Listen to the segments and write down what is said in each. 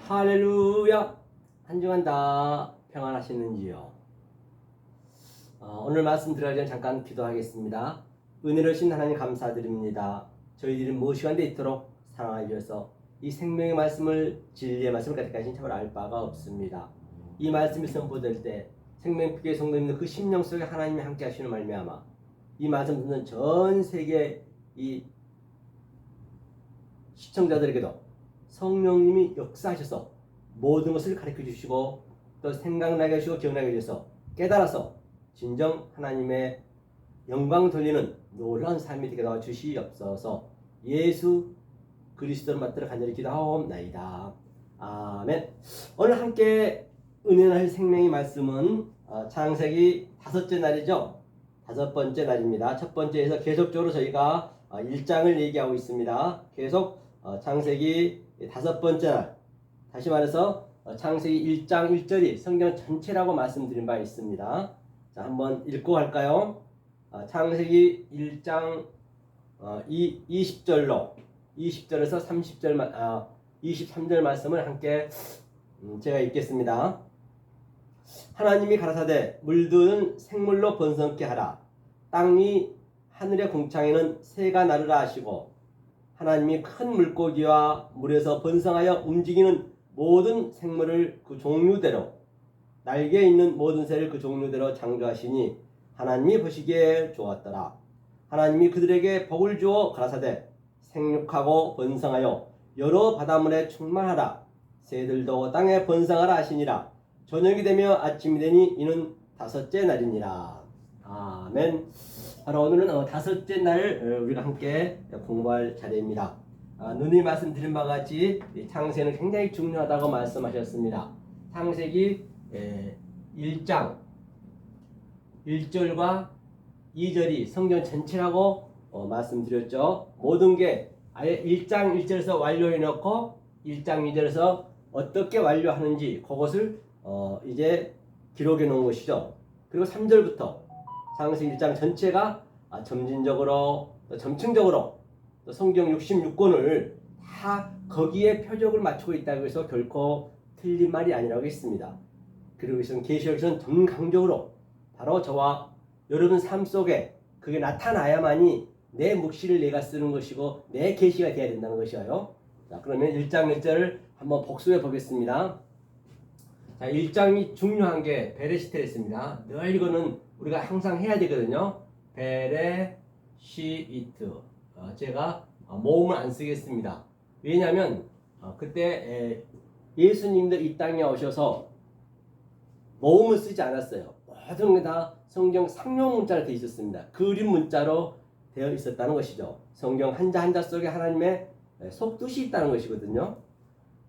할렐루야. 한 주간 다 평안하시는지요? 오늘 말씀 들어가기 전에 잠깐 기도하겠습니다. 은혜로우신 하나님 감사드립니다. 저희들이 무엇이간 데 있도록 사랑하여 주셔서 이 생명의 말씀을 진리의 말씀을 가득하신 참을 알 바가 없습니다. 이 말씀이 선포될 때 생명교회 성도님들 그 심령 속에 하나님이 함께 하시는 말미암아 이 말씀 듣는 전 세계 이 시청자들에게도 성령님이 역사하셔서 모든 것을 가르쳐 주시고 또 생각나게 하시고 기억나게 해주셔서 깨달아서 진정 하나님의 영광 돌리는 놀라운 삶이 되게 도와 주시옵소서. 예수 그리스도를 받들어 간절히 기도하옵나이다. 아멘. 오늘 함께 은혜할 생명의 말씀은 창세기 5째 날이죠. 5번째 날입니다. 첫 번째에서 계속적으로 저희가 1장을 얘기하고 있습니다. 계속 창세기 5번째 날, 다시 말해서 창세기 1장 1절이 성경 전체라고 말씀드린 바 있습니다. 자, 한번 읽고 갈까요? 창세기 1장 20절에서 23절 말씀을 함께 제가 읽겠습니다. 하나님이 가라사대 물들은 생물로 번성케 하라. 땅이 하늘의 공창에는 새가 나르라 하시고 하나님이 큰 물고기와 물에서 번성하여 움직이는 모든 생물을 그 종류대로 날개 있는 모든 새를 그 종류대로 창조하시니 하나님이 보시기에 좋았더라. 하나님이 그들에게 복을 주어 가라사대 생육하고 번성하여 여러 바닷물에 충만하라. 새들도 땅에 번성하라 하시니라. 저녁이 되며 아침이 되니 이는 5째 날이니라. 아멘. 바로 오늘은 5째 날을 우리가 함께 공부할 자리입니다. 누님 말씀드린 바와 같이 창세는 굉장히 중요하다고 말씀하셨습니다. 창세기 1장 1절과 2절이 성경 전체라고 말씀드렸죠. 모든 게 아예 1장 1절에서 완료해 놓고 1장 2절에서 어떻게 완료하는지 그것을 이제 기록해 놓은 것이죠. 그리고 3절부터 창세기 1장 전체가 점진적으로 또 점층적으로 또 성경 66권을 다 거기에 표적을 맞추고 있다고 해서 결코 틀린 말이 아니라고 했습니다. 그리고 이것은 계시록에서는 전강적으로 바로 저와 여러분 삶 속에 그게 나타나야만이 내 묵시를 내가 쓰는 것이고 내 계시가 되어야 된다는 것이에요. 자, 그러면 1장 1절을 한번 복수해 보겠습니다. 자, 1장이 중요한 게 베레시트였습니다. 늘 이거는 우리가 항상 해야 되거든요. 베레시이트. 제가 모음을 안 쓰겠습니다. 왜냐하면 그때 예수님도 이 땅에 오셔서 모음을 쓰지 않았어요. 모든 게 다 성경 상용 문자로 되어 있었습니다. 그림 문자로 되어 있었다는 것이죠. 성경 한자 한자 속에 하나님의 속뜻이 있다는 것이거든요.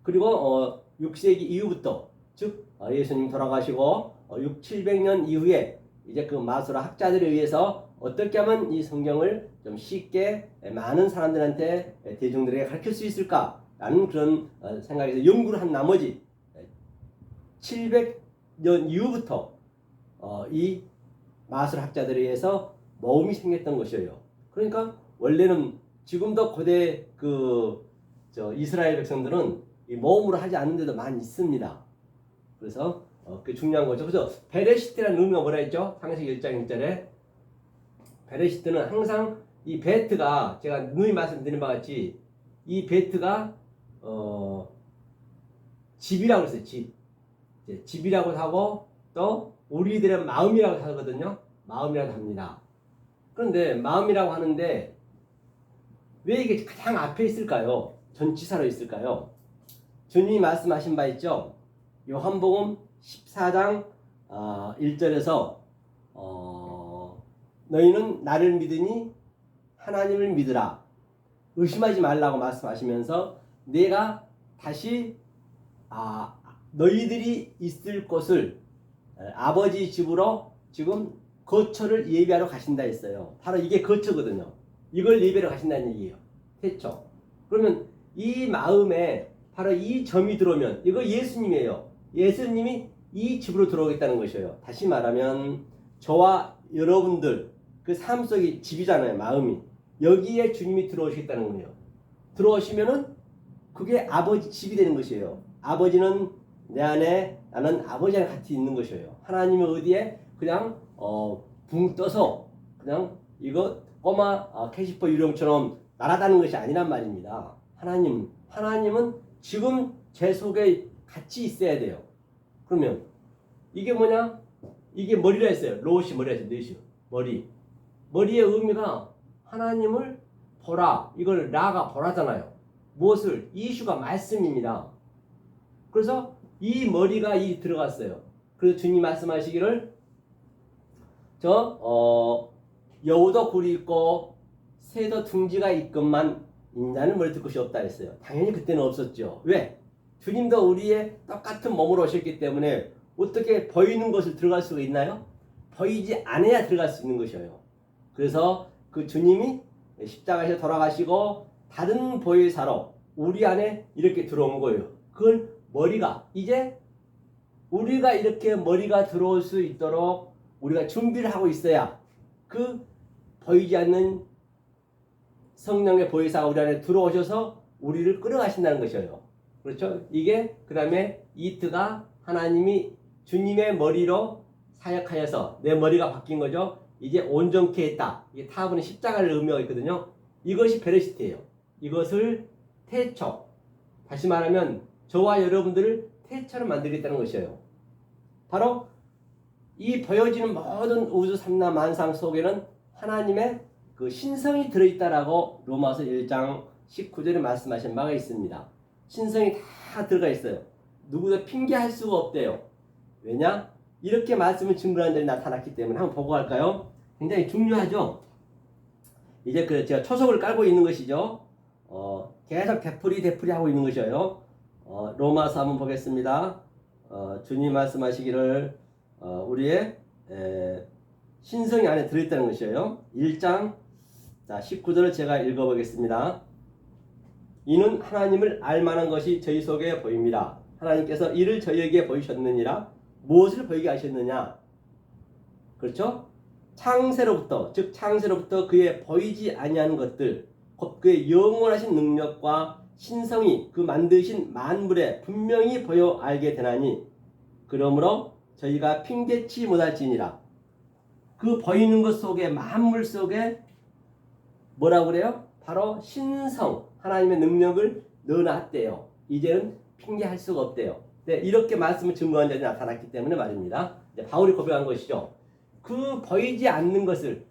그리고 6세기 이후부터 즉 예수님 돌아가시고 700년 이후에 이제 그 마수라 학자들에 의해서 어떻게 하면 이 성경을 좀 쉽게 많은 사람들한테 대중들에게 가르칠 수 있을까라는 그런 생각에서 연구를 한 나머지 700년 이후부터 이 마수라 학자들에 의해서 모음이 생겼던 것이에요. 그러니까 원래는 지금도 고대 이스라엘 백성들은 이 모음으로 하지 않는 데도 많이 있습니다. 그래서 그 중요한 거죠. 그래서 베레시트라는 의미가 뭐라 했죠? 창세기 1장 1절에 베레시트는 항상 이 베트가 제가 누이 말씀드린 바와 같이 이 베트가 집이라고 했어요. 집이라고 하고 또 우리들의 마음이라고 하거든요. 마음이라고 합니다. 그런데 마음이라고 하는데 왜 이게 가장 앞에 있을까요? 전치사로 있을까요? 주님이 말씀하신 바 있죠. 요한복음 14장 1절에서 너희는 나를 믿으니 하나님을 믿으라. 의심하지 말라고 말씀하시면서 내가 다시 너희들이 있을 곳을 아버지 집으로 지금 거처를 예비하러 가신다 했어요. 바로 이게 거처거든요. 이걸 예비하러 가신다는 얘기예요. 태초. 그러면 이 마음에 바로 이 점이 들어오면 이거 예수님이에요. 예수님이 이 집으로 들어오겠다는 것이에요. 다시 말하면 저와 여러분들 그 삶 속이 집이잖아요. 마음이. 여기에 주님이 들어오시겠다는 거예요. 들어오시면은 그게 아버지 집이 되는 것이에요. 아버지는 내 안에, 나는 아버지랑 같이 있는 것이에요. 하나님은 어디에 그냥 붕 떠서 그냥 이거 꼬마 캐시퍼 유령처럼 날아다니는 것이 아니란 말입니다. 하나님은 지금 제 속에 같이 있어야 돼요. 그러면 이게 뭐냐? 이게 머리라 했어요. 로봇이 머리라 했어요. 넷이요. 머리의 의미가 하나님을 보라. 이걸 라가 보라잖아요. 무엇을? 이슈가 말씀입니다. 그래서 이 머리가 이 들어갔어요. 그래서 주님 말씀하시기를 여우도 굴이 있고 새도 둥지가 있건만 인자는 머리 들 것이 없다 했어요. 당연히 그때는 없었죠. 왜? 주님도 우리의 똑같은 몸으로 오셨기 때문에 어떻게 보이는 것을 들어갈 수가 있나요? 보이지 않아야 들어갈 수 있는 것이에요. 그래서 그 주님이 십자가에서 돌아가시고 다른 보혜사로 우리 안에 이렇게 들어온 거예요. 그걸 머리가, 이제 우리가 이렇게 머리가 들어올 수 있도록 우리가 준비를 하고 있어야 그 보이지 않는 성령의 보혜사가 우리 안에 들어오셔서 우리를 끌어가신다는 것이에요. 그렇죠? 이게 그 다음에 이트가 하나님이 주님의 머리로 사역하여서 내 머리가 바뀐 거죠. 이제 온전케 했다. 이게 타분의 십자가를 의미하고 있거든요. 이것이 베레시트예요. 이것을 태초, 다시 말하면 저와 여러분들을 태초로 만들겠다는 것이에요. 바로 이 보여지는 모든 우주 삼라 만상 속에는 하나님의 그 신성이 들어있다라고 로마서 1장 19절에 말씀하신 바가 있습니다. 신성이 다 들어가 있어요. 누구도 핑계할 수가 없대요. 왜냐? 이렇게 말씀을 증거하는 자들이 나타났기 때문에 한번 보고 갈까요? 굉장히 중요하죠. 이제 제가 초석을 깔고 있는 것이죠. 계속 되풀이 하고 있는 것이에요. 로마서 한번 보겠습니다. 주님 말씀하시기를 우리의 신성이 안에 들어있다는 것이에요. 1장 19절을 제가 읽어보겠습니다. 이는 하나님을 알만한 것이 저희 속에 보입니다. 하나님께서 이를 저희에게 보이셨느니라. 무엇을 보이게 하셨느냐? 그렇죠? 창세로부터, 즉 창세로부터 그의 보이지 아니하는 것들, 곧 그의 영원하신 능력과 신성이 그 만드신 만물에 분명히 보여 알게 되나니, 그러므로 저희가 핑계치 못할지니라. 그 보이는 것 속에, 만물 속에 뭐라고 그래요? 바로 신성, 하나님의 능력을 넣어놨대요. 이제는 핑계할 수가 없대요. 네, 이렇게 말씀을 증거한 자들이 나타났기 때문에 말입니다. 바울이 고백한 것이죠. 그 보이지 않는 것을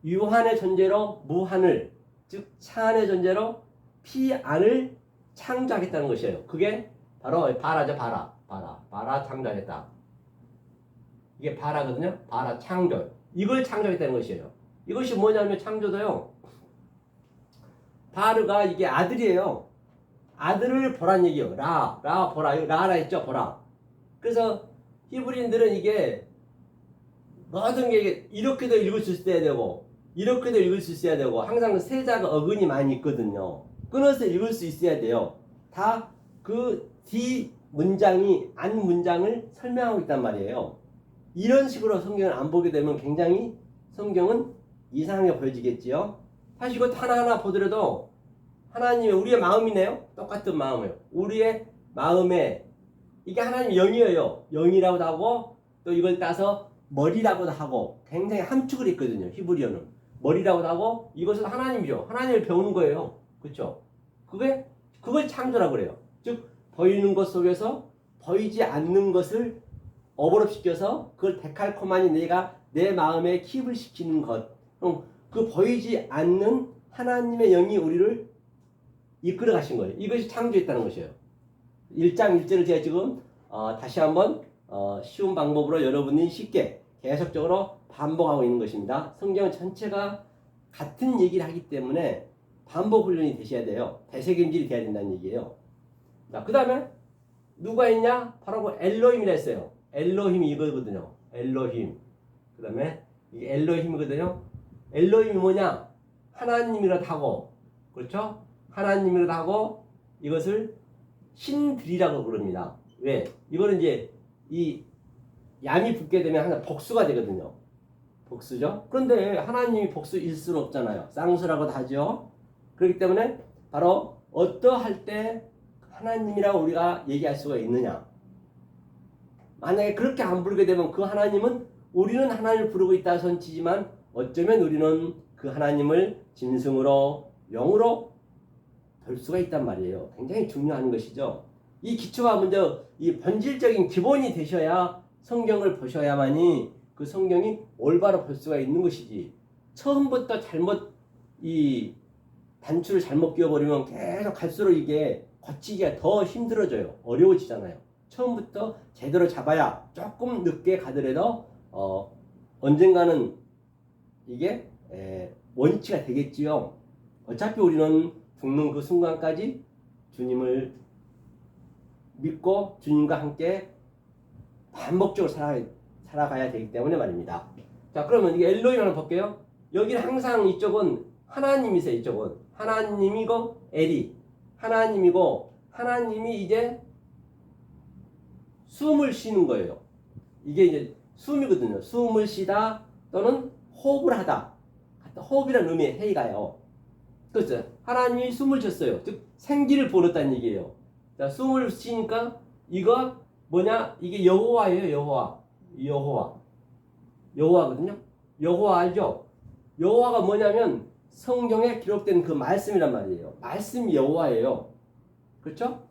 유한의 존재로 무한을, 즉 차한의 존재로 피안을 창조하겠다는 것이에요. 그게 바로 바라죠. 바라 창조하겠다. 이게 바라거든요. 바라 창조. 이걸 창조하겠다는 것이에요. 이것이 뭐냐면 창조도요. 바르가 이게 아들이에요. 아들을 보란 얘기예요. 라 보라. 라라 했죠. 보라. 그래서 히브리인들은 이게 모든 게 이렇게도 읽을 수 있어야 되고 이렇게도 읽을 수 있어야 되고 항상 세자가 어근이 많이 있거든요. 끊어서 읽을 수 있어야 돼요. 다 그 뒤 문장이 안 문장을 설명하고 있단 말이에요. 이런 식으로 성경을 안 보게 되면 굉장히 성경은 이상하게 보여지겠지요. 사실 이것도 하나하나 보더라도 하나님의 우리의 마음이네요. 똑같은 마음이에요. 우리의 마음에 이게 하나님 영이에요. 영이라고도 하고 또 이걸 따서 머리라고도 하고 굉장히 함축을 했거든요. 히브리어는 머리라고도 하고 이것은 하나님이죠. 하나님을 배우는 거예요. 그렇죠? 그걸 창조라고 그래요. 즉 보이는 것 속에서 보이지 않는 것을 어버럽시켜서 그걸 데칼코마니 내가 내 마음에 킵을 시키는 것. 그 보이지 않는 하나님의 영이 우리를 이끌어 가신 거예요. 이것이 창조했다는 것이에요. 1장 1절을 제가 지금 다시 한번 쉬운 방법으로 여러분이 쉽게 계속적으로 반복하고 있는 것입니다. 성경 전체가 같은 얘기를 하기 때문에 반복 훈련이 되셔야 돼요. 되새김질이 돼야 된다는 얘기예요. 자, 그 다음에 누가 있냐? 바로 그 엘로힘이라 했어요. 엘로힘이 이거거든요. 엘로힘. 그 다음에 이게 엘로힘이거든요. 엘로힘이 뭐냐? 하나님이라도 하고, 그렇죠? 하나님이라도 하고 이것을 신들이라고 부릅니다. 왜? 이거는 이제 이 양이 붙게 되면 항상 복수가 되거든요. 복수죠. 그런데 하나님이 복수일 수는 없잖아요. 쌍수라고도 하죠. 그렇기 때문에 바로 어떠할 때 하나님이라고 우리가 얘기할 수가 있느냐. 만약에 그렇게 안 부르게 되면 그 하나님은 우리는 하나님을 부르고 있다 손치지만 어쩌면 우리는 그 하나님을 짐승으로 영으로 볼 수가 있단 말이에요. 굉장히 중요한 것이죠. 이 기초가 먼저 이 본질적인 기본이 되셔야 성경을 보셔야만이 그 성경이 올바로 볼 수가 있는 것이지. 처음부터 잘못 이 단추를 잘못 끼워버리면 계속 갈수록 이게 거치기가 더 힘들어져요. 어려워지잖아요. 처음부터 제대로 잡아야 조금 늦게 가더라도 언젠가는 이게 원치가 되겠지요. 어차피 우리는 죽는 그 순간까지 주님을 믿고 주님과 함께 반복적으로 살아가야 되기 때문에 말입니다. 자, 그러면 이게 엘로힘 한번 볼게요. 여기는 항상 이쪽은 하나님이세요. 이쪽은 하나님이고 엘이 하나님이고, 하나님이 이제 숨을 쉬는 거예요. 이게 이제 숨이거든요. 숨을 쉬다 또는 호흡을 하다. 호흡이라는 의미의 해이가요. 그렇죠. 하나님이 숨을 쉬었어요. 즉 생기를 불었다는 얘기예요. 자, 숨을 쉬니까 이거 뭐냐? 이게 여호와예요. 여호와거든요. 여호와 알죠? 여호와가 뭐냐면 성경에 기록된 그 말씀이란 말이에요. 말씀이 여호와예요. 그렇죠?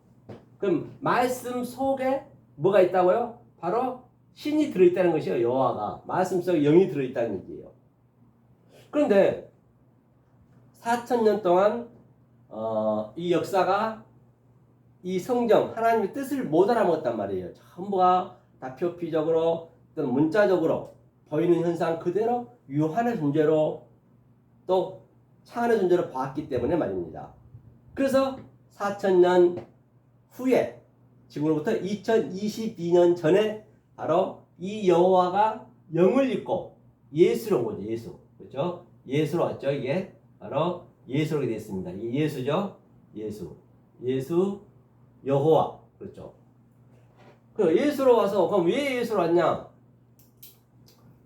그럼 말씀 속에 뭐가 있다고요? 바로 신이 들어있다는 것이에요. 여호와가 말씀 속에 영이 들어있다는 얘기예요. 그런데 4,000년 동안 이 역사가 이 성경 하나님의 뜻을 못 알아먹었단 말이에요. 전부가 다 표피적으로 또는 문자적으로 보이는 현상 그대로 유한의 존재로 또 차원의 존재로 봤기 때문에 말입니다. 그래서 4,000년 후에 지금으로부터 2022년 전에 바로 이 여호와가 영을 입고 예수로 온 거죠. 예수. 그렇죠? 예수로 왔죠. 이게 바로 예수로 되었습니다. 이게 예수죠. 예수 여호와. 그렇죠? 그 예수로 와서 그럼 왜 예수로 왔냐?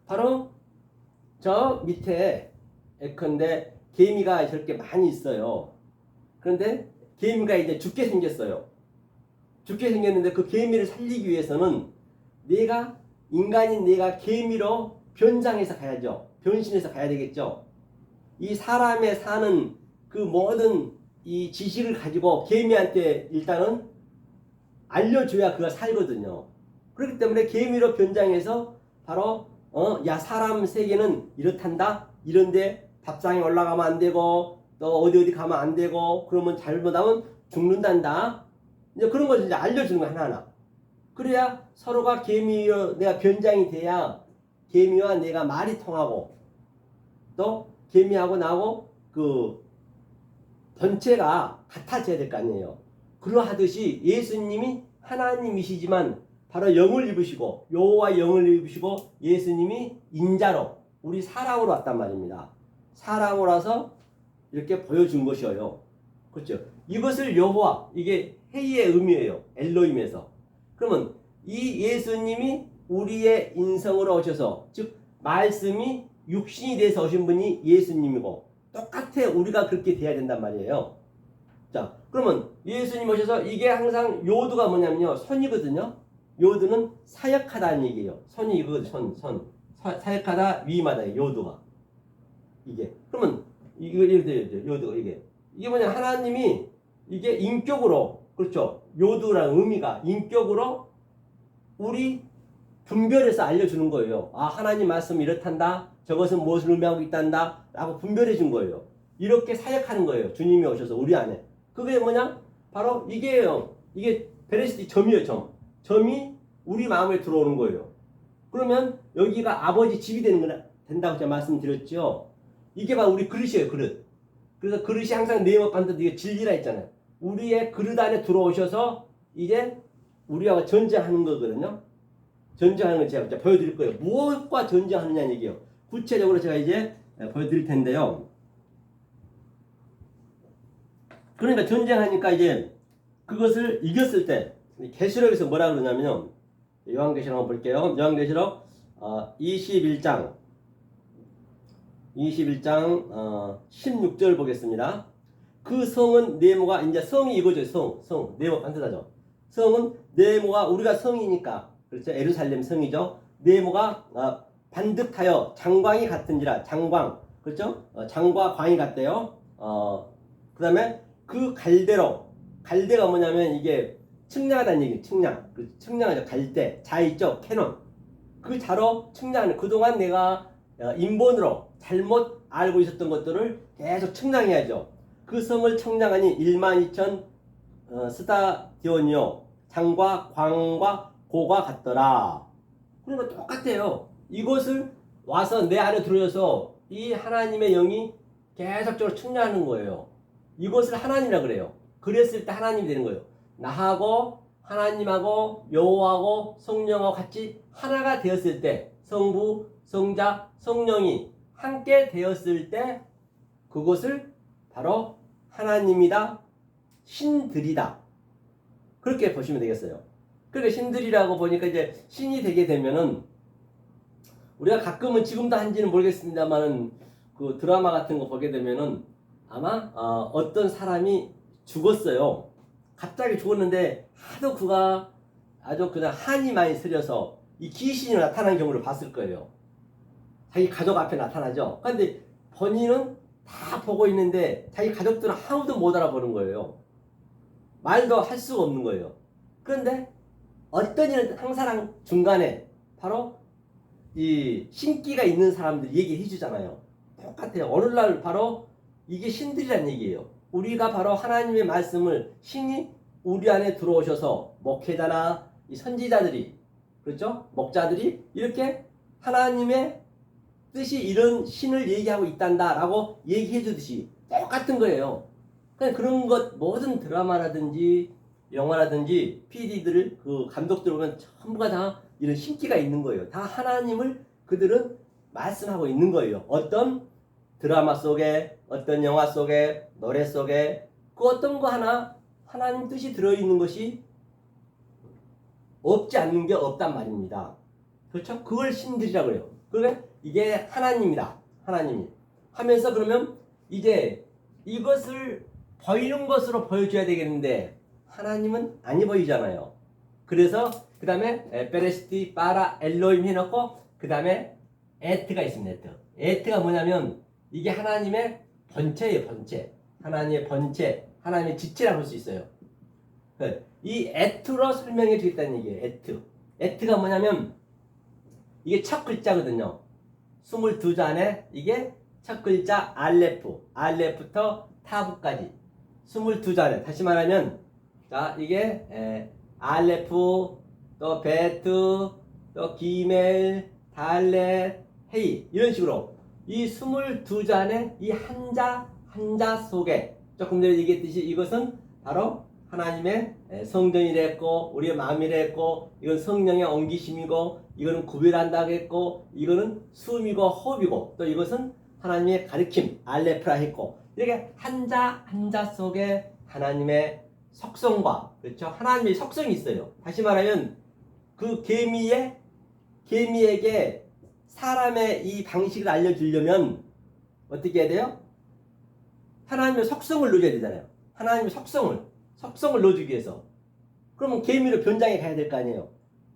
바로 저 밑에 예컨대 개미가 저렇게 많이 있어요. 그런데 개미가 이제 죽게 생겼어요. 죽게 생겼는데 그 개미를 살리기 위해서는 인간인 내가 개미로 변장해서 가야죠. 변신해서 가야 되겠죠. 이 사람의 사는 그 모든 이 지식을 가지고 개미한테 일단은 알려줘야 그가 살거든요. 그렇기 때문에 개미로 변장해서 바로 야 사람 세계는 이렇단다. 이런데 밥상에 올라가면 안 되고 또 어디 가면 안 되고 그러면 잘못하면 죽는단다. 이제 그런 것을 이제 알려주는 거 하나하나. 그래야 서로가 개미로 내가 변장이 돼야 개미와 내가 말이 통하고 또 개미하고 나하고 그 본체가 같아져야 될 거 아니에요. 그러하듯이 예수님이 하나님이시지만 바로 영을 입으시고 여호와 영을 입으시고 예수님이 인자로 우리 사람으로 왔단 말입니다. 사람으로 와서 이렇게 보여준 것이에요. 그렇죠? 이것을 여호와 이게 해의 의미예요. 엘로힘에서. 그러면 이 예수님이 우리의 인성으로 오셔서 즉 말씀이 육신이 돼서 오신 분이 예수님이고 똑같아 우리가 그렇게 돼야 된단 말이에요. 자, 그러면 예수님 오셔서 이게 항상 요두가 뭐냐면요. 선이거든요. 요두는 사역하다는 얘기예요. 선이 이거거든요. 사역하다 위임하다 요두가. 이게. 그러면 이거 이렇게 돼요. 요두가 이게 뭐냐 하나님이 이게 인격으로 그렇죠. 요두라는 의미가 인격으로 우리 분별해서 알려주는 거예요. 아 하나님 말씀 이렇단다. 저것은 무엇을 의미하고 있단다. 라고 분별해 준 거예요. 이렇게 사역하는 거예요. 주님이 오셔서 우리 안에. 그게 뭐냐? 바로 이게요. 이게 베레시티 점이에요. 점이 우리 마음에 들어오는 거예요. 그러면 여기가 아버지 집이 된다고 제가 말씀드렸죠. 이게 바로 우리 그릇이에요. 그릇. 그래서 그릇이 항상 네모 반듯 이게 진리라 했잖아요. 우리의 그릇 안에 들어오셔서 이제 우리하고 전쟁하는 거거든요. 전쟁하는 걸 제가 보여드릴 거예요. 무엇과 전쟁하느냐는 얘기예요. 구체적으로 제가 이제 보여드릴 텐데요. 그러니까 전쟁하니까 이제 그것을 이겼을 때 계시록에서 뭐라 그러냐면요. 요한계시록 한번 볼게요. 요한계시록 21장 16절 보겠습니다. 그 성은 네모가 이제 성이 이거죠. 성 네모 반듯하죠. 성은 네모가 우리가 성이니까 그렇죠. 예루살렘 성이죠. 네모가 반듯하여 장광이 같은지라 장광 그렇죠. 장과 광이 같대요. 그다음에 그 갈대가 뭐냐면 이게 측량하다는 얘기. 측량하죠. 갈대 자 있죠. 캐논 그 자로 측량하는 그동안 내가 인본으로 잘못 알고 있었던 것들을 계속 측량해야죠. 그 성을 측량하니 12,000 스타디온이요 장과 광과 고가 같더라. 그러니까 똑같아요. 이것을 와서 내 안에 들어져서 이 하나님의 영이 계속적으로 측량하는 거예요. 이것을 하나님이라 그래요. 그랬을 때 하나님이 되는 거예요. 나하고 하나님하고 여호와하고 성령하고 같이 하나가 되었을 때 성부, 성자, 성령이 함께 되었을 때 그것을 바로 하나님이다, 신들이다. 그렇게 보시면 되겠어요. 그러니까 신들이라고 보니까 이제 신이 되게 되면은 우리가 가끔은 지금도 한지는 모르겠습니다만은 그 드라마 같은 거 보게 되면은 아마 어떤 사람이 죽었어요. 갑자기 죽었는데 하도 그가 아주 그냥 한이 많이 쓰려서 이 귀신이 나타나는 경우를 봤을 거예요. 자기 가족 앞에 나타나죠. 그런데 본인은 다 보고 있는데 자기 가족들은 아무도 못 알아보는 거예요. 말도 할 수가 없는 거예요. 그런데 어떤 이는 항상 중간에 바로 이 신기가 있는 사람들이 얘기해 주잖아요. 똑같아요. 어느 날 바로 이게 신들이란 얘기예요. 우리가 바로 하나님의 말씀을 신이 우리 안에 들어오셔서 목회자나 이 선지자들이 그렇죠? 목자들이 이렇게 하나님의 뜻이 이런 신을 얘기하고 있단다라고 얘기해 주듯이 똑같은 거예요. 그런 것 모든 드라마라든지 영화라든지 PD들 그 감독들 보면 전부가 다 이런 신기가 있는 거예요. 다 하나님을 그들은 말씀하고 있는 거예요. 어떤 드라마 속에 어떤 영화 속에 노래 속에 그 어떤 거 하나 하나님 뜻이 들어있는 것이 없지 않는 게 없단 말입니다. 그렇죠? 그걸 신들이라고 그래요. 그러니까 이게 하나님이다. 하나님이 하면서 그러면 이제 이것을 보이는 것으로 보여줘야 되겠는데 하나님은 아니 보이잖아요. 그래서 그 다음에 베레시티 바라 엘로임 해놓고 그 다음에 에트가 있습니다. 에트가 뭐냐면 이게 하나님의 본체예요. 본체. 하나님의 본체. 하나님의 지체라고 볼 수 있어요. 이 에트로 설명해 주겠다는 얘기예요. 에트. 에트가 뭐냐면 이게 첫 글자거든요. 22잔에 이게 첫 글자 알레프. 알레프부터 타브까지 22잔에 다시 말하면 자 이게 알레프 또 베트 또 기멜 달렛 헤이 이런 식으로 이 22잔의 이 한자 속에 조금 전에 얘기했듯이 이것은 바로 하나님의 성전이랬고 우리의 마음이랬고 이건 성령의 옮기심이고 이거는 구별한다고 했고 이거는 숨이고 호흡이고 또 이것은 하나님의 가르침 알레프라 했고 이렇게 한자 속에 하나님의 속성과 그렇죠 하나님의 속성이 있어요. 다시 말하면 그 개미에게 사람의 이 방식을 알려주려면 어떻게 해야 돼요? 하나님의 속성을 넣어줘야 되잖아요. 하나님의 속성을 넣어주기 위해서 그러면 개미로 변장해 가야 될 거 아니에요.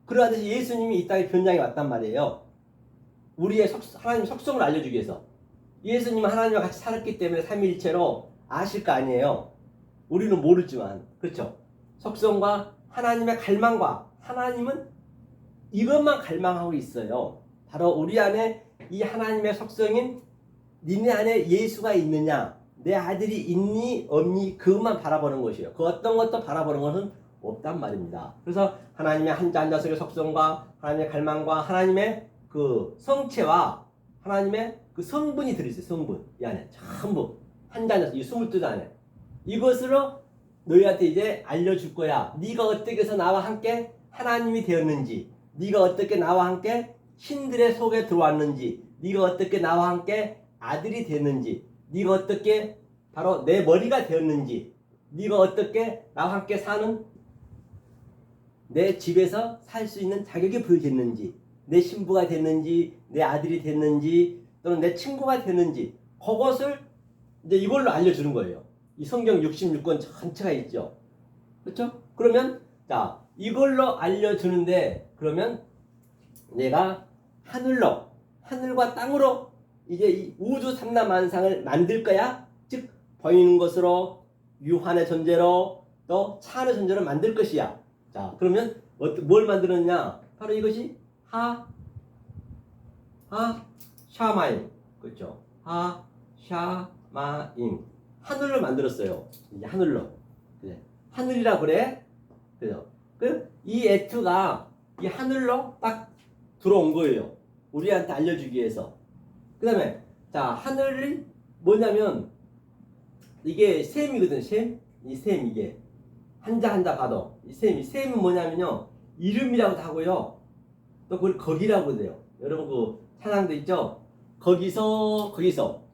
그러하듯이 예수님이 이 땅에 변장해 왔단 말이에요. 우리의 하나님의 속성을 알려주기 위해서 예수님은 하나님과 같이 살았기 때문에 삼위일체로 아실 거 아니에요. 우리는 모르지만 그렇죠. 속성과 하나님의 갈망과 하나님은 이것만 갈망하고 있어요. 바로 우리 안에 이 하나님의 속성인 니네 안에 예수가 있느냐 내 아들이 있니 없니 그것만 바라보는 것이에요. 그 어떤 것도 바라보는 것은 없단 말입니다. 그래서 하나님의 한자 속의 속성과 하나님의 갈망과 하나님의 그 성체와 하나님의 그 성분이 들어있어요. 성분 이 안에 전부 한자 이 22자 안에 이것으로 너희한테 이제 알려줄 거야. 네가 어떻게 해서 나와 함께 하나님이 되었는지 네가 어떻게 나와 함께 신들의 속에 들어왔는지 네가 어떻게 나와 함께 아들이 됐는지 네가 어떻게 바로 내 머리가 되었는지 네가 어떻게 나와 함께 사는 내 집에서 살 수 있는 자격이 부여졌는지 내 신부가 됐는지 내 아들이 됐는지 또는 내 친구가 됐는지 그것을 이제 이걸로 알려주는 거예요. 이 성경 66권 전체가 있죠. 그렇죠? 그러면 자 이걸로 알려주는데 그러면 내가 하늘과 땅으로 이제 이 우주 삼라만상을 만들 거야. 즉 보이는 것으로 유한의 존재로 또 차의 존재로 만들 것이야. 자 그러면 뭘 만들었냐? 바로 이것이 샤마임. 그렇죠? 샤마임. 하늘로 만들었어요. 이제 하늘로. 그래. 하늘이라 그래. 그죠? 이 에트가 이 하늘로 딱 들어온 거예요. 우리한테 알려주기 위해서. 그 다음에 자 하늘이 뭐냐면 이게 셈이거든. 이 셈 이게 한자 봐도 이 셈은 뭐냐면요 이름이라고도 하고요 또 그걸 거기라고 돼요. 여러분 그 찬양도 있죠. 거기서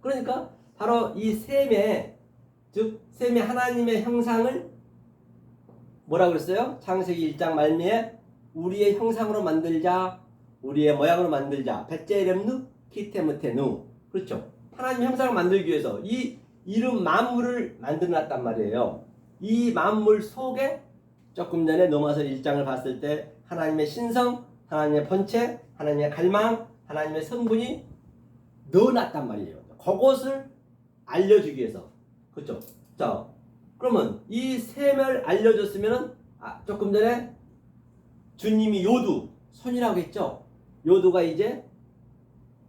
그러니까 바로 이 셈의 즉 셈의 하나님의 형상을 뭐라고 그랬어요? 창세기 1장 말미에 우리의 형상으로 만들자, 우리의 모양으로 만들자. 베째렘누 키테무테누. 그렇죠? 하나님 형상을 만들기 위해서 이 이름 만물을 만들어놨단 말이에요. 이 만물 속에 조금 전에 넘어서 1장을 봤을 때 하나님의 신성, 하나님의 본체, 하나님의 갈망, 하나님의 성분이 넣어놨단 말이에요. 그것을 알려주기 위해서. 그렇죠? 자, 그러면 이 셈을 알려줬으면은 조금 전에 주님이 요두 손이라고 했죠. 요두가 이제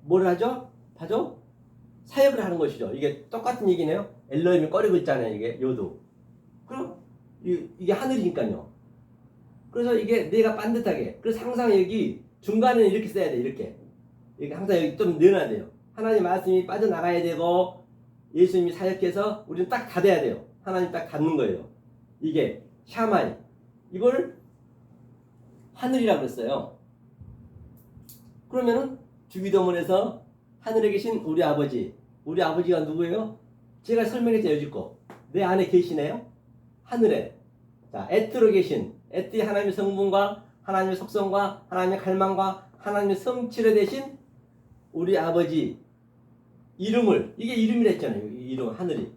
뭘 하죠? 봐죠? 사역을 하는 것이죠. 이게 똑같은 얘기네요. 엘로힘이 꺼리고 있잖아요. 이게 요두. 그럼 이게 하늘이니까요. 그래서 이게 내가 반듯하게. 그래서 항상 여기 중간에는 이렇게 써야 돼. 이렇게 항상 여기 좀 넣어놔야 돼요. 하나님 말씀이 빠져나가야 되고 예수님이 사역해서 우리는 딱 닫아야 돼요. 하나님 딱 닫는 거예요. 이게 샤마이. 이걸 하늘이라고 그랬어요. 그러면은 주기도문에서 하늘에 계신 우리 아버지가 누구예요? 제가 설명했죠. 여지껏 내 안에 계시네요. 하늘에 자 에트로 계신 에트의 하나님의 성분과 하나님의 속성과 하나님의 갈망과 하나님의 성취를 대신 우리 아버지 이름을 이게 이름이라 했잖아요. 이름 하늘이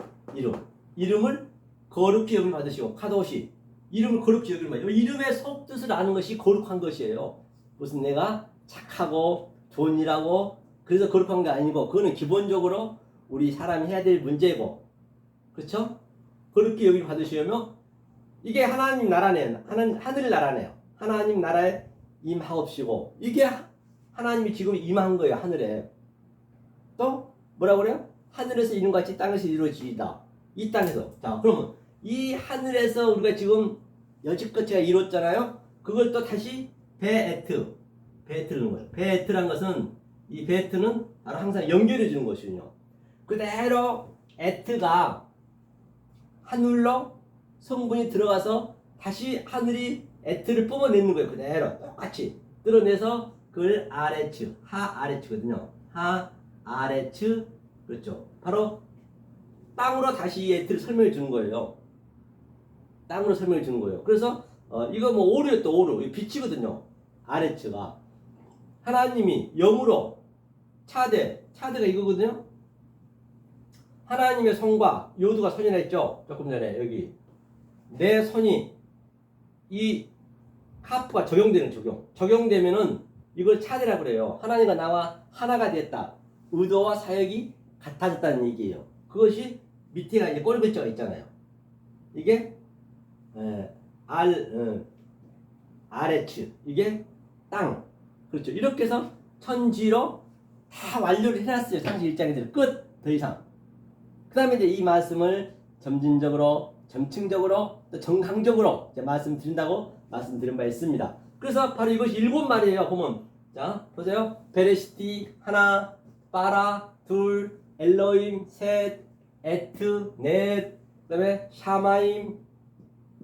이름을 거룩히 여김 받으시고 카도시 이름을 거룩히 여김 받으시고 이름의 속뜻을 아는 것이 거룩한 것이에요. 무슨 내가 착하고 좋은 일하고 그래서 거룩한 게 아니고 그거는 기본적으로 우리 사람이 해야 될 문제고 그렇죠? 거룩히 여김 받으시려면 이게 하나님 나라네요. 하늘 나라네요. 하나님 나라에 임하옵시고 이게 하나님이 지금 임한 거예요. 하늘에 또 뭐라 그래요? 하늘에서 이룬 같이 땅에서 이루어지이다. 이 땅에서 자 그러면 이 하늘에서 우리가 지금 여지껏 제가 이뤘잖아요. 그걸 또 다시 베에트를 거예요. 베에트란 것은 이 베에트는 바로 항상 연결해 주는 것이군요. 그대로 에트가 하늘로 성분이 들어가서 다시 하늘이 에트를 뿜어내는 거예요. 그대로 똑같이 뜯어내서 그걸 아레츠 하아레츠거든요. 하아레츠 그렇죠. 바로 땅으로 다시 이 에트를 설명해 주는 거예요. 땅으로 설명해 주는 거예요. 그래서 이거 뭐 오르요 또 오르 빛이거든요. 아레츠가 하나님이 영으로 차대가 이거거든요. 하나님의 손과 요두가 손이라 했죠. 조금 전에 여기 내 손이 이 카프가 적용되면은 이걸 차대라고 그래요. 하나님과 나와 하나가 됐다. 의도와 사역이 같아졌다는 얘기예요. 그것이 밑에가 이제 꼴글자가 있잖아요. 이게 아레츠 이게 땅 그렇죠. 이렇게 해서 천지로 다 완료를 해놨어요. 창세기 1장에서 끝. 더 이상 그 다음에 이제 이 말씀을 점진적으로 점층적으로 또 정강적으로 이제 말씀드린다고 말씀드린 바 있습니다. 그래서 바로 이것이 7마리예요. 보면 자 보세요. 베레시티 하나, 빠라 둘, 엘로임 셋, 에트 넷, 그 다음에 샤마임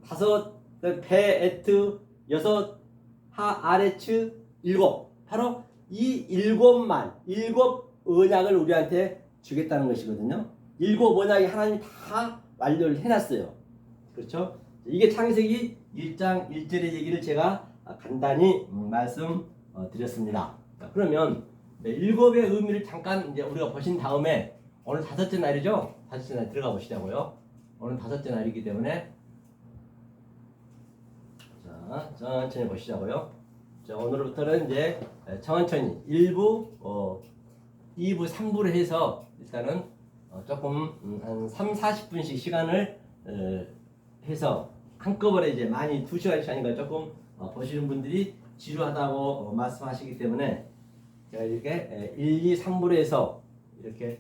다섯, 베에트 여섯, 하아레츠 일곱. 바로 이 일곱 언약을 우리한테 주겠다는 것이거든요. 일곱 언약이 하나님이 다 완료를 해놨어요. 그렇죠? 이게 창세기 1장 1절의 얘기를 제가 간단히 말씀드렸습니다. 그러면 일곱의 의미를 잠깐 이제 우리가 보신 다음에 오늘 다섯째 날이죠? 다섯째 날 들어가 보시자고요. 오늘 다섯째 날이기 때문에 자, 천천히 보시자고요. 자, 오늘부터는 이제 천천히 1부, 2부, 3부를 해서 일단은 조금 한 3, 40분씩 시간을 해서 한꺼번에 이제 많이 2시간씩 하니까 조금 보시는 분들이 지루하다고 말씀하시기 때문에 제가 이렇게 1, 2, 3부로 해서 이렇게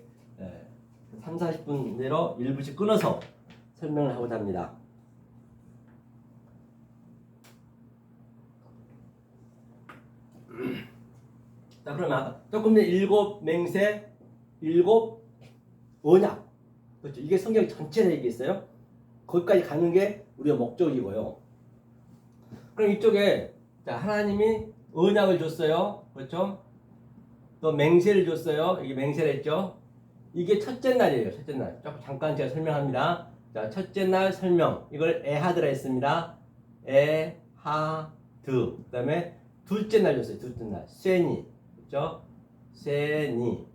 3, 40분 내로 1부씩 끊어서 설명을 하고자 합니다. 자, 그러면 조금 전에 7 맹세, 7 언약. 그렇죠. 이게 성경 전체를 얘기했어요. 거기까지 가는 게 우리의 목적이고요. 그럼 이쪽에 자, 하나님이 언약을 줬어요. 그렇죠? 또 맹세를 줬어요. 이게 맹세를 했죠. 이게 첫째 날이에요. 첫째 날. 잠깐 제가 설명합니다. 자, 첫째 날 설명. 이걸 에하드라 했습니다. 에하드. 그다음에 둘째 날 줬어요. 둘째 날. 세니. 그렇죠? 세니.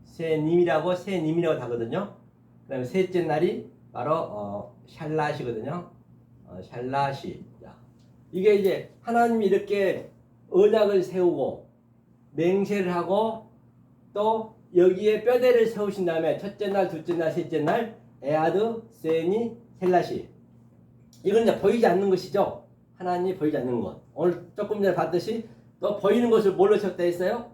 세님이라고 하거든요. 그다음에 셋째 날이 바로 샬라시거든요. 샬라시. 자, 이게 이제 하나님이 이렇게 언약을 세우고 맹세를 하고 또 여기에 뼈대를 세우신 다음에 첫째 날, 둘째 날, 셋째 날 에하드, 세니, 샬라시. 이건 이제 보이지 않는 것이죠. 하나님이 보이지 않는 것. 오늘 조금 전에 봤듯이 또 보이는 것을 뭘로 쳤다 했어요?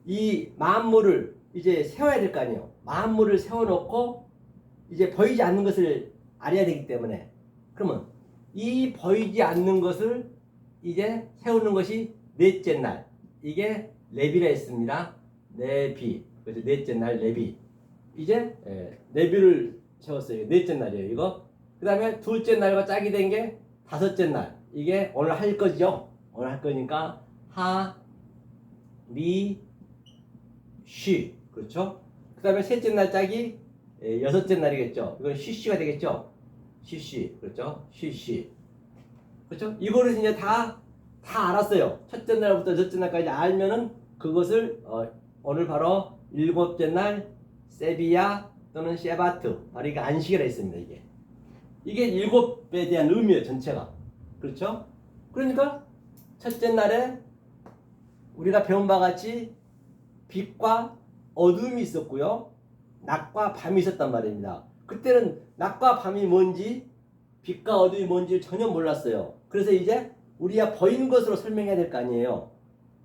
이 만물을 이제 세워야 될 거 아니에요. 만물을 세워놓고 이제 보이지 않는 것을 알아야 되기 때문에 그러면 이 보이지 않는 것을 이제 세우는 것이 넷째 날. 이게 레비라 했습니다. 레비. 그래서 넷째 날 레비. 이제 레비를 세웠어요. 넷째 날이에요. 이거. 그 다음에 둘째 날과 짝이 된 게 다섯째 날. 이게 오늘 할 거죠. 오늘 할 거니까 하, 리, 쉬. 그렇죠? 그 다음에 셋째 날 짝이 여섯째 날이겠죠. 이건 쉬쉬가 되겠죠. 쉬쉬. 그렇죠? 쉬쉬. 그렇죠? 이거를 이제 다 알았어요. 첫째 날부터 여섯째 날까지 알면은 그것을 오늘 바로 일곱째 날 세비야 또는 셰바트. 바로 이게 안식이라 했습니다. 이게 일곱에 대한 의미예요. 전체가. 그렇죠? 그러니까 첫째 날에 우리가 배운 바와 같이 빛과 어둠이 있었고요. 낮과 밤이 있었단 말입니다. 그때는 낮과 밤이 뭔지 빛과 어둠이 뭔지 전혀 몰랐어요. 그래서 이제 우리가 보이는 것으로 설명해야 될 거 아니에요.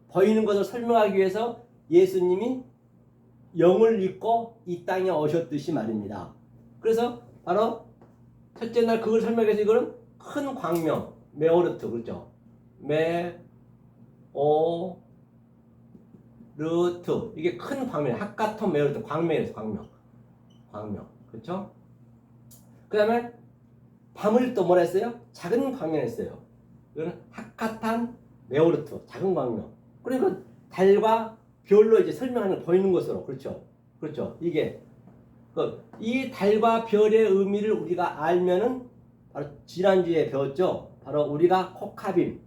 보이는 것을 설명하기 위해서 예수님이 영을 입고 이 땅에 오셨듯이 말입니다. 그래서 바로 첫째 날 그걸 설명해서 이거는 큰 광명, 메오르트. 그렇죠? 메오르트. 이게 큰 광명, 하카톤 메오르트. 광명이에요. 광명. 그렇죠? 그 다음에 밤을 또 뭐라 했어요? 작은 광명 했어요. 이거는 하카탄 메오르트. 작은 광명. 그러니까 달과 별로 이제 설명하는 보이는 것으로. 그렇죠? 이게 이 달과 별의 의미를 우리가 알면은 바로 지난주에 배웠죠. 바로 우리가 코카빔.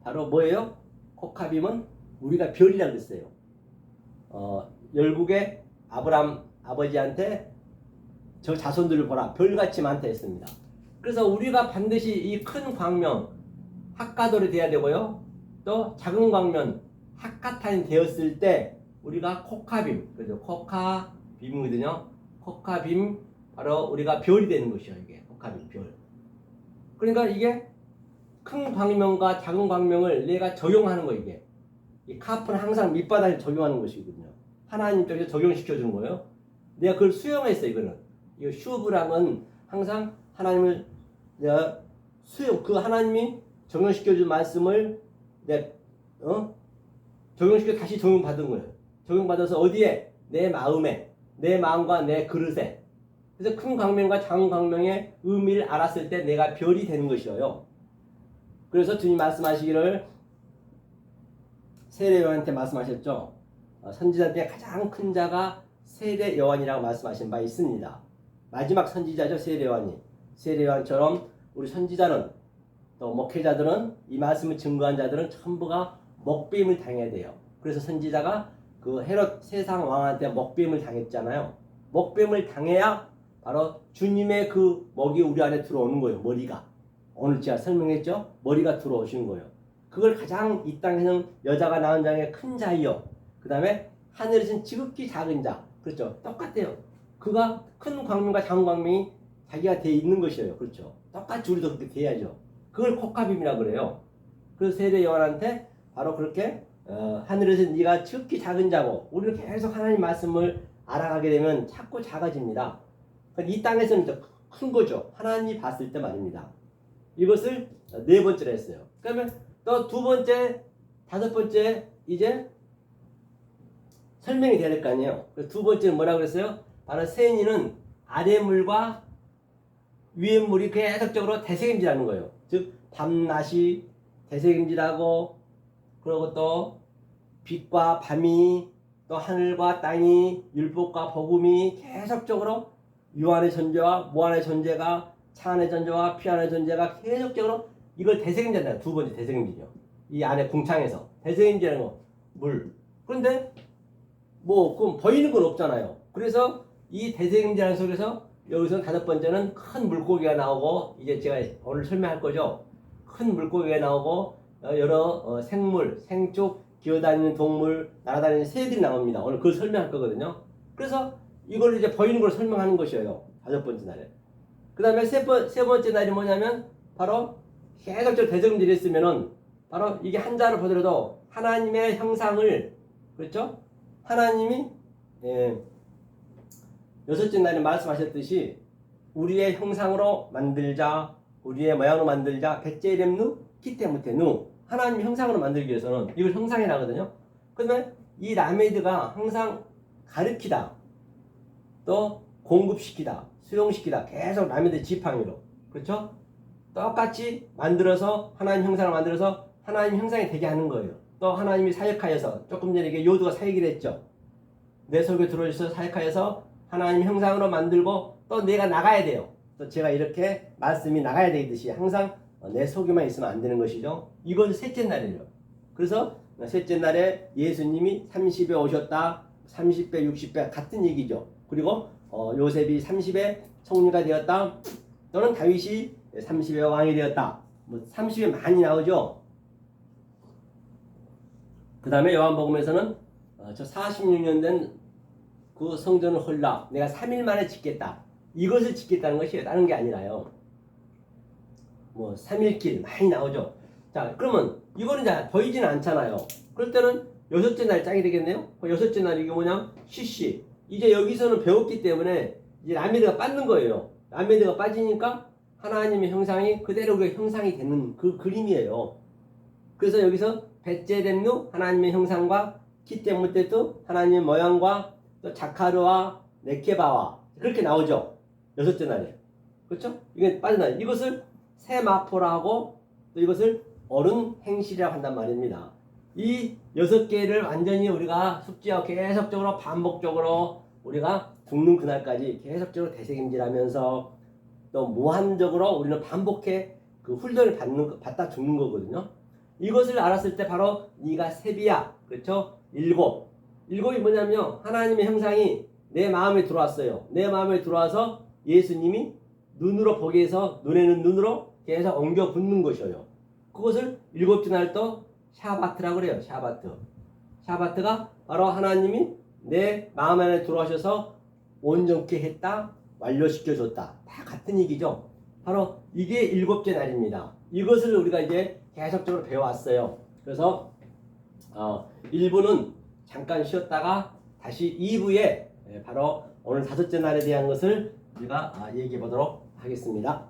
바로 뭐예요? 코카빔은 우리가 별이라고 했어요. 열국의 아브람 아버지한테 저 자손들을 보라. 별같이 많다 했습니다. 그래서 우리가 반드시 이 큰 광명 학가돌이 돼야 되고요. 또 작은 광명 학가탄이 되었을 때 우리가 코카빔. 그죠? 코카빔이거든요. 코카빔 바로 우리가 별이 되는 것이요. 이게 코카빔 별. 그러니까 이게 큰 광명과 작은 광명을 내가 적용하는 거 이게. 이 카프는 항상 밑바닥에 적용하는 것이거든요. 하나님 쪽에서 적용시켜 주는 거예요. 내가 그걸 수용했어 이거는. 이 슈브랑은 항상 하나님을 내가 수용, 그 하나님이 적용시켜 준 말씀을 내가 적용시켜 다시 적용받은 거예요. 적용받아서 어디에? 내 마음에, 내 마음과 내 그릇에. 그래서 큰 광명과 작은 광명의 의미를 알았을 때 내가 별이 되는 것이에요. 그래서 주님 말씀하시기를 세례 요한한테 말씀하셨죠. 선지자 중에 가장 큰 자가 세례 요한이라고 말씀하신 바 있습니다. 마지막 선지자죠. 세례 요한이. 세례 요한처럼 우리 선지자는 또 목회자들은 이 말씀을 증거한 자들은 전부가 먹배임을 당해야 돼요. 그래서 선지자가 그 헤롯 세상 왕한테 먹배임을 당했잖아요. 먹배임을 당해야 바로 주님의 그 먹이 우리 안에 들어오는 거예요. 머리가. 오늘 제가 설명했죠? 머리가 들어오시는 거예요. 그걸 가장 이 땅에서는 여자가 낳은 장의 큰 자이요. 그 다음에 하늘에서는 지극히 작은 자. 그렇죠? 똑같아요. 그가 큰 광명과 작은 광명이 자기가 돼 있는 것이에요. 그렇죠? 똑같이 우리도 그렇게 돼야죠. 그걸 코카빔이라고 그래요. 그래서 세례 요한한테 바로 그렇게 하늘에서 네가 지극히 작은 자고, 우리는 계속 하나님 말씀을 알아가게 되면 자꾸 작아집니다. 그러니까 이 땅에서는 더 큰 거죠. 하나님이 봤을 때 말입니다. 이것을 네 번째로 했어요. 그러면 또 두 번째, 다섯 번째 이제 설명이 돼야 될 거 아니에요. 두 번째는 뭐라고 그랬어요? 바로 세인이는 아래 물과 위에 물이 계속적으로 대책임질하는 거예요. 즉 밤낮이 대책임질하고, 그리고 또 빛과 밤이, 또 하늘과 땅이, 율법과 복음이 계속적으로 유한의 존재와 무한의 존재가, 차 안의 존재와 피 안의 존재가 계속적으로 이걸 대책임질한다. 두 번째 대책임질이요. 이 안에 궁창에서 대책임질하는 거, 물. 그런데 뭐 그럼 보이는 건 없잖아요. 그래서 이 대책임질하는 속에서 여기서 다섯 번째는 큰 물고기가 나오고, 이제 제가 오늘 설명할 거죠. 큰 물고기가 나오고 여러 생물, 생축, 기어다니는 동물, 날아다니는 새들이 나옵니다. 오늘 그걸 설명할 거거든요. 그래서 이걸 이제 보이는 걸 설명하는 것이에요. 다섯 번째 날에. 그 다음에 세 번째 날이 뭐냐면 바로 계속적으로 대책임질이 있으면은 바로 이게 한자로 보더라도 하나님의 형상을, 그렇죠? 하나님이 여섯째 날에 말씀하셨듯이 우리의 형상으로 만들자, 우리의 모양으로 만들자, 베제렘누 키테무테누, 하나님 형상으로 만들기 위해서는 이걸 형상이라거든요. 그러면 이 라메드가 항상 가르치다, 또 공급시키다, 수용시키다, 계속 라메드 지팡이로, 그렇죠? 똑같이 만들어서 하나님 형상을 만들어서 하나님 형상이 되게 하는 거예요. 또 하나님이 사역하여서, 조금 전에 이게 요두가 사역을 했죠. 내 속에 들어오셔서 사역하여서 하나님 형상으로 만들고, 또 내가 나가야 돼요. 또 제가 이렇게 말씀이 나가야 되듯이 항상 내 속에만 있으면 안 되는 것이죠. 이건 셋째 날이에요. 그래서 셋째 날에 예수님이 30에 오셨다, 30배, 60배 같은 얘기죠. 그리고 요셉이 30에 총리가 되었다, 또는 다윗이 30에 왕이 되었다. 뭐 30에 많이 나오죠. 그 다음에 요한복음에서는 저 46년 된 그 성전을 헐라 내가 3일 만에 짓겠다. 이것을 짓겠다는 것이에요. 다른 게 아니라요. 뭐 3일길 많이 나오죠. 자, 그러면 이거는 이제 보이지는 않잖아요. 그럴 때는 여섯째 날 짱이 되겠네요. 여섯째 날 이게 뭐냐? 시시. 이제 여기서는 배웠기 때문에 이제 라메드가 빠는 거예요. 라메드가 빠지니까 하나님의 형상이 그대로 그 형상이 되는 그 그림이에요. 그래서 여기서 베제렘누 하나님의 형상과 키테무테도 하나님의 모양과, 또 자카르와 네케바와 그렇게 나오죠. 여섯째 날에. 그렇죠? 이게 빠져나요. 이것을 세마포라고, 또 이것을 어른 행실이라고 한단 말입니다. 이 여섯 개를 완전히 우리가 숙지하고 계속적으로 반복적으로 우리가 죽는 그날까지 계속적으로 대책임질하면서 또 무한적으로 우리는 반복해 그 훈련을 받다 죽는 거거든요. 이것을 알았을 때 바로 네가 세비야. 그렇죠? 일곱이 뭐냐면요, 하나님의 형상이 내 마음에 들어왔어요. 내 마음에 들어와서 예수님이 눈으로 보게 해서 눈에는 눈으로 계속 엉겨 붙는 것이에요. 그것을 일곱째 날 또 샤바트라고 그래요. 샤바트가 바로 하나님이 내 마음 안에 들어오셔서 온전케 했다, 완료시켜줬다. 다 같은 얘기죠. 바로 이게 일곱째 날입니다. 이것을 우리가 이제 계속적으로 배워왔어요. 그래서 1부는 잠깐 쉬었다가 다시 2부에 바로 오늘 다섯째 날에 대한 것을 우리가 얘기해 보도록 하겠습니다.